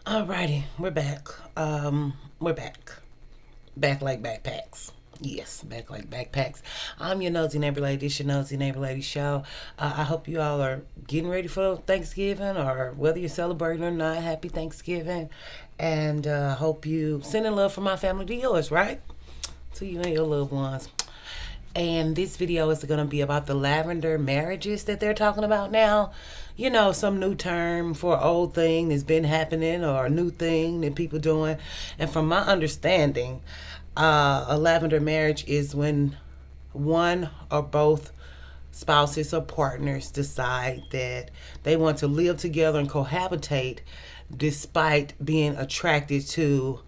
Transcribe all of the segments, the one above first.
Alrighty, we're back. We're back. Back like backpacks. Yes, back like backpacks. I'm your nosy neighbor lady. This your nosy neighbor lady show. I hope you all are getting ready for Thanksgiving, or whether you're celebrating or not. Happy Thanksgiving, and hope you sending love from my family to yours, right? To you and your loved ones. And this video is going to be about the lavender marriages that they're talking about now. You know, some new term for an old thing that's been happening, or a new thing that people doing. And from my understanding, a lavender marriage is when one or both spouses or partners decide that they want to live together and cohabitate despite being attracted to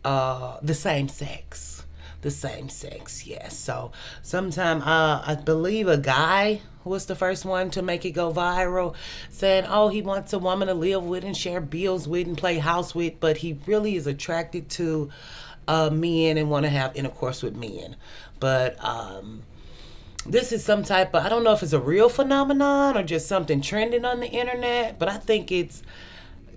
the same sex. The same sex, yes. So sometime I believe a guy was the first one to make it go viral, saying, oh, he wants a woman to live with and share bills with and play house with, but he really is attracted to men and want to have intercourse with men. But this is some type of, I don't know if it's a real phenomenon or just something trending on the internet, but I think it's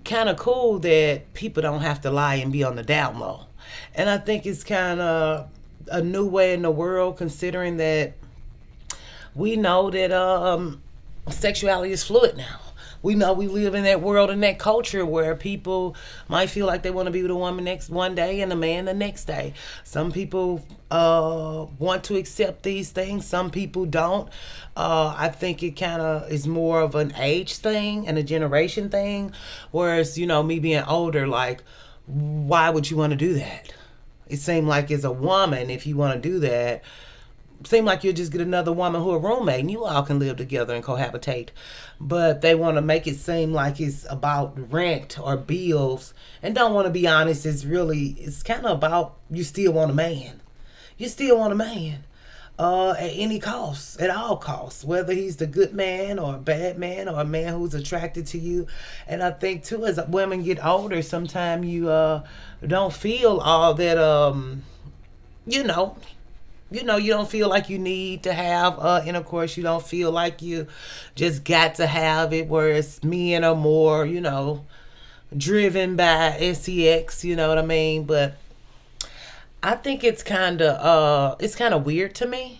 kind of cool that people don't have to lie and be on the down low. And I think it's kind of a new way in the world, considering that we know that sexuality is fluid now. We know we live in that world and that culture where people might feel like they want to be with a woman next one day and a man the next day. Some people want to accept these things. Some people don't. I think it kind of is more of an age thing and a generation thing. Whereas, you know, me being older, like, why would you want to do that? It seemed like as a woman, if you want to do that, seem like you'll just get another woman who a roommate and you all can live together and cohabitate. But they want to make it seem like it's about rent or bills, and don't want to be honest. It's kind of about, you still want a man. You still want a man. At any cost, at all costs, whether he's the good man or a bad man or a man who's attracted to you. And I think too, as women get older, sometimes you don't feel all that you know you don't feel like you need to have intercourse. You don't feel like you just got to have it, whereas men are more, driven by sex, you know what I mean? But I think it's kind of weird to me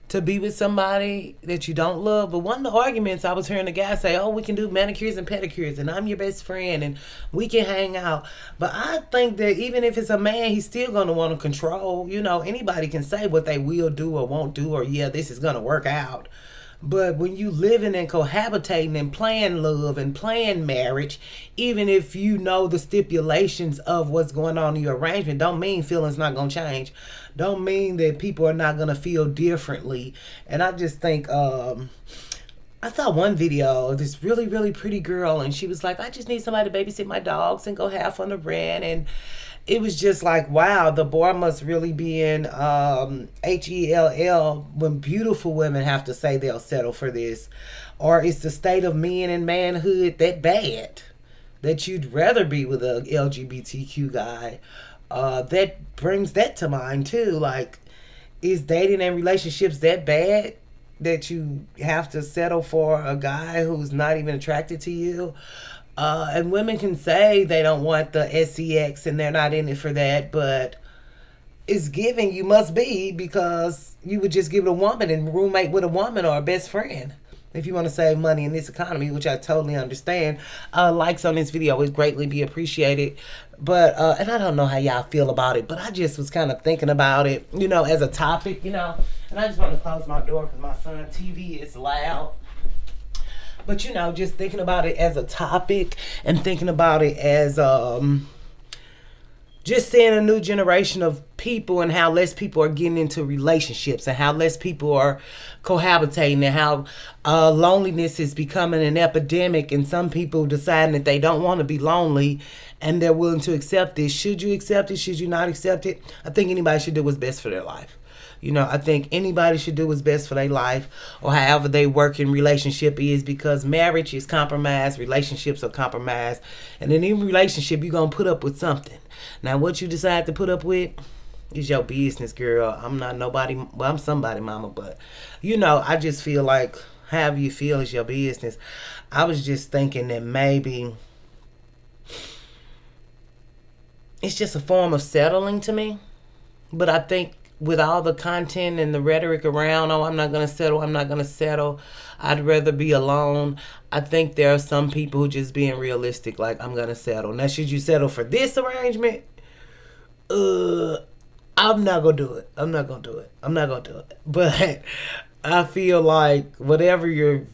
to be with somebody that you don't love. But one of the arguments I was hearing the guy say, oh, we can do manicures and pedicures and I'm your best friend and we can hang out. But I think that even if it's a man, he's still going to want to control. You know, anybody can say what they will do or won't do, or yeah, this is going to work out. But when you living and cohabitating and playing love and playing marriage, even if you know the stipulations of what's going on in your arrangement, don't mean feelings not gonna change. Don't mean that people are not gonna feel differently. And I just think I saw one video of this really, really pretty girl, and she was like, I just need somebody to babysit my dogs and go half on the rent. And it was just like, wow, the boy must really be in HELL when beautiful women have to say they'll settle for this. Or is the state of men and manhood that bad that you'd rather be with a LGBTQ guy? That brings that to mind too. Like, is dating and relationships that bad that you have to settle for a guy who's not even attracted to you? And women can say they don't want the sex and they're not in it for that, but it's given you must be, because you would just give it a woman and roommate with a woman or a best friend. If you want to save money in this economy, which I totally understand, likes on this video would greatly be appreciated. But and I don't know how y'all feel about it, but I just was kind of thinking about it, as a topic, And I just want to close my door because my son's TV is loud. But just thinking about it as a topic and thinking about it as just seeing a new generation of people and how less people are getting into relationships and how less people are cohabitating and how loneliness is becoming an epidemic, and some people deciding that they don't want to be lonely and they're willing to accept this. Should you accept it? Should you not accept it? I think anybody should do what's best for their life. I think anybody should do what's best for their life, or however they work in relationship is, because marriage is compromised, relationships are compromised, and in any relationship you're going to put up with something. Now what you decide to put up with is your business, girl. I'm not nobody, well, I'm somebody mama, but I just feel like however you feel is your business. I was just thinking that maybe it's just a form of settling to me. But I think with all the content and the rhetoric around, oh, I'm not going to settle, I'm not going to settle, I'd rather be alone. I think there are some people who just being realistic, like, I'm going to settle. Now, should you settle for this arrangement? Uh, I'm not going to do it. I'm not going to do it. I'm not going to do it. But I feel like whoever you're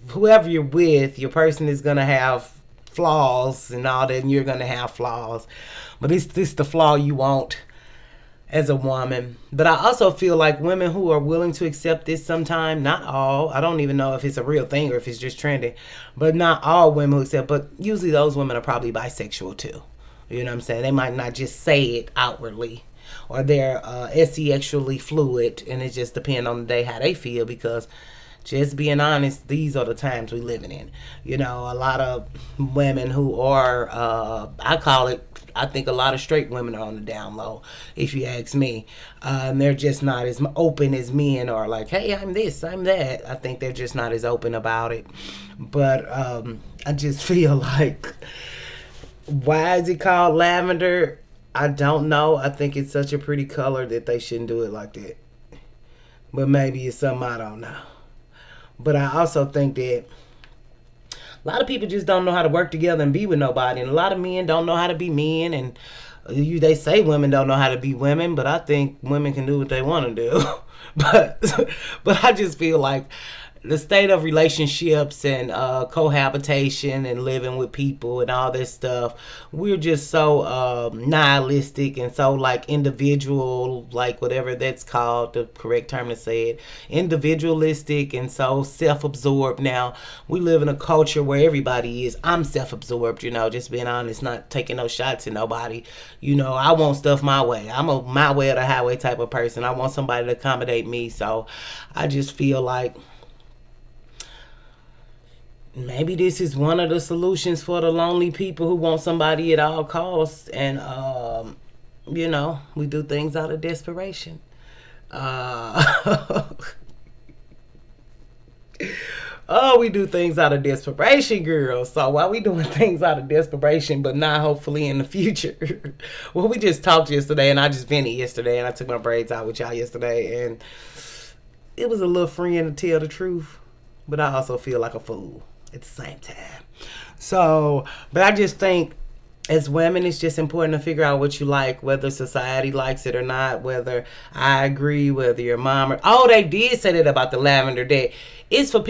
with, your person is going to have flaws and all that, and you're going to have flaws. But it's this the flaw you want as a woman. But I also feel like women who are willing to accept this sometime, not all, I don't even know if it's a real thing or if it's just trending, but not all women who accept, but usually those women are probably bisexual too. You know what I'm saying? They might not just say it outwardly, or they're sexually fluid, and it just depends on the day how they feel, because just being honest, these are the times we living in. You know, a lot of women who are, I think a lot of straight women are on the down low, if you ask me. And they're just not as open as men are, like, hey, I'm this, I'm that. I think they're just not as open about it. But I just feel like, why is it called lavender? I don't know. I think it's such a pretty color that they shouldn't do it like that. But maybe it's something I don't know. But I also think that a lot of people just don't know how to work together and be with nobody, and a lot of men don't know how to be men, and they say women don't know how to be women, but I think women can do what they want to do. but but I just feel like the state of relationships and cohabitation and living with people and all this stuff, we're just so nihilistic and so like individual, like whatever that's called, the correct term to say it, individualistic and so self-absorbed. Now we live in a culture where everybody is. I'm self-absorbed, just being honest, not taking no shots at nobody. I want stuff my way. I'm a my way or the highway type of person. I want somebody to accommodate me. So I just feel like maybe this is one of the solutions for the lonely people who want somebody at all costs. And we do things out of desperation. Oh, we do things out of desperation, girl. So why we doing things out of desperation, but not hopefully in the future? Well, we just talked yesterday, and I just vented yesterday, and I took my braids out with y'all yesterday, and it was a little freeing to tell the truth, but I also feel like a fool at the same time. So, but I just think as women, it's just important to figure out what you like, whether society likes it or not, whether I agree, whether your mom or, oh, they did say that about the lavender day. It's for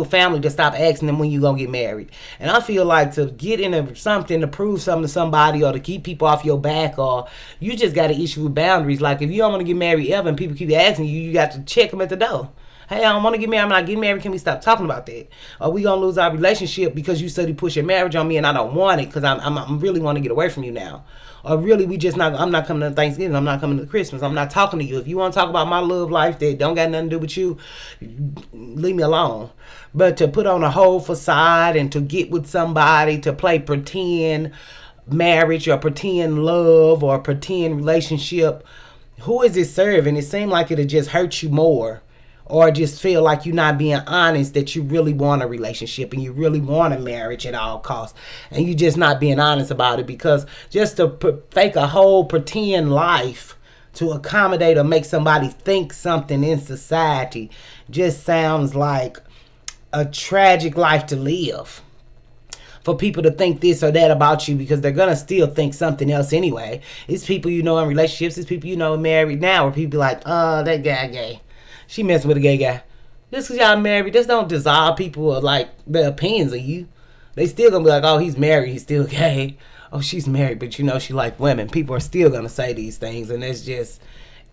family to stop asking them when you gonna get married. And I feel like to get into something, to prove something to somebody, or to keep people off your back, or you just got to issue with boundaries. Like if you don't want to get married ever and people keep asking you, you got to check them at the door. Hey, I don't want to get married. I'm not getting married. Can we stop talking about that? Or we gonna lose our relationship because you said you push your marriage on me and I don't want it because I'm really want to get away from you now. Or really, I'm not coming to Thanksgiving. I'm not coming to Christmas. I'm not talking to you. If you want to talk about my love life that don't got nothing to do with you, leave me alone. But to put on a whole facade and to get with somebody, to play pretend marriage or pretend love or pretend relationship, who is it serving? It seems like it'll just hurt you more. Or just feel like you're not being honest, that you really want a relationship and you really want a marriage at all costs. And you just not being honest about it, because just to fake a whole pretend life to accommodate or make somebody think something in society just sounds like a tragic life to live. For people to think this or that about you, because they're going to still think something else anyway. It's people in relationships, it's people married now, where people be like, oh, that guy gay. She messing with a gay guy. Just because y'all married, just don't dissolve people or like their opinions of you. They still gonna be like, oh, he's married, he's still gay. Oh, she's married, but she like women. People are still gonna say these things, and it's just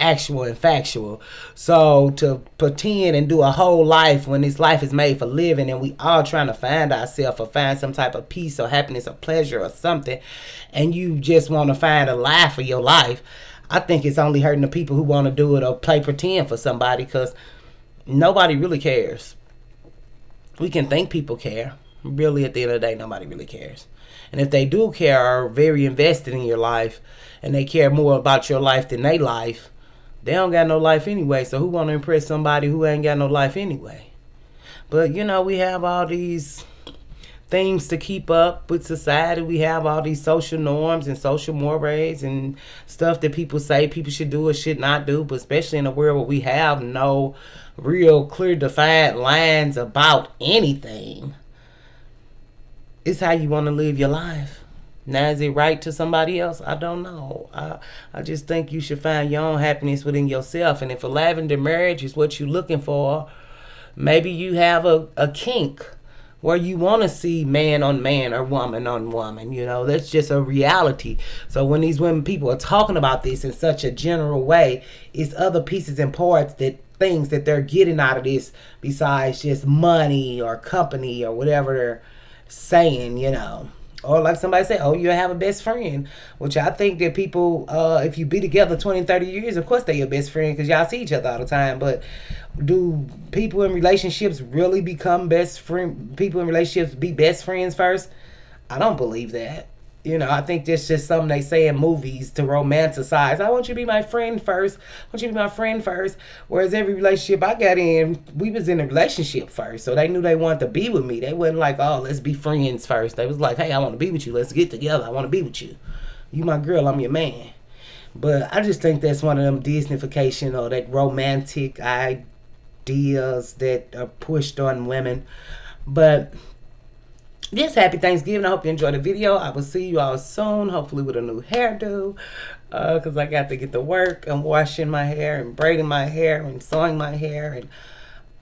actual and factual. So to pretend and do a whole life when this life is made for living, and we all trying to find ourselves or find some type of peace or happiness or pleasure or something, and you just want to find a lie for your life, I think it's only hurting the people who want to do it or play pretend for somebody, because nobody really cares. We can think people care. Really, at the end of the day, nobody really cares. And if they do care, are very invested in your life, and they care more about your life than their life, they don't got no life anyway. So who want to impress somebody who ain't got no life anyway? But, we have all these things to keep up with society. We have all these social norms and social mores and stuff that people say people should do or should not do. But especially in a world where we have no real clear defined lines about anything, it's how you want to live your life. Now, is it right to somebody else? I don't know. I just think you should find your own happiness within yourself. And if a lavender marriage is what you're looking for, maybe you have a kink where you want to see man on man or woman on woman. You know, that's just a reality. So when these women people are talking about this in such a general way, it's other pieces and parts that things that they're getting out of this besides just money or company or whatever they're saying, you know. Or like somebody said, oh, you have a best friend. Which I think that people, if you be together 20, 30 years, of course they your best friend because y'all see each other all the time. But do people in relationships really become best friend? People in relationships be best friends first? I don't believe that. You know, I think that's just something they say in movies to romanticize. I want you to be my friend first. I want you to be my friend first. Whereas every relationship I got in, we was in a relationship first. So they knew they wanted to be with me. They wasn't like, oh, let's be friends first. They was like, hey, I want to be with you. Let's get together. I want to be with you. You my girl, I'm your man. But I just think that's one of them Disneyfication or that romantic ideas that are pushed on women. But yes, happy Thanksgiving. I hope you enjoyed the video. I will see you all soon, hopefully with a new hairdo. Because I got to get to work. I'm washing my hair and braiding my hair and sewing my hair and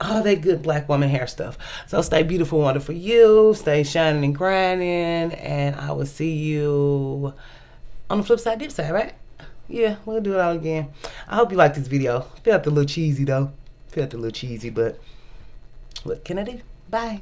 all that good black woman hair stuff. So stay beautiful, wonderful you. Stay shining and grinding. And I will see you on the flip side, dip side, right? Yeah, we'll do it all again. I hope you liked this video. Felt a little cheesy, though. Felt a little cheesy, but what can I do? Bye.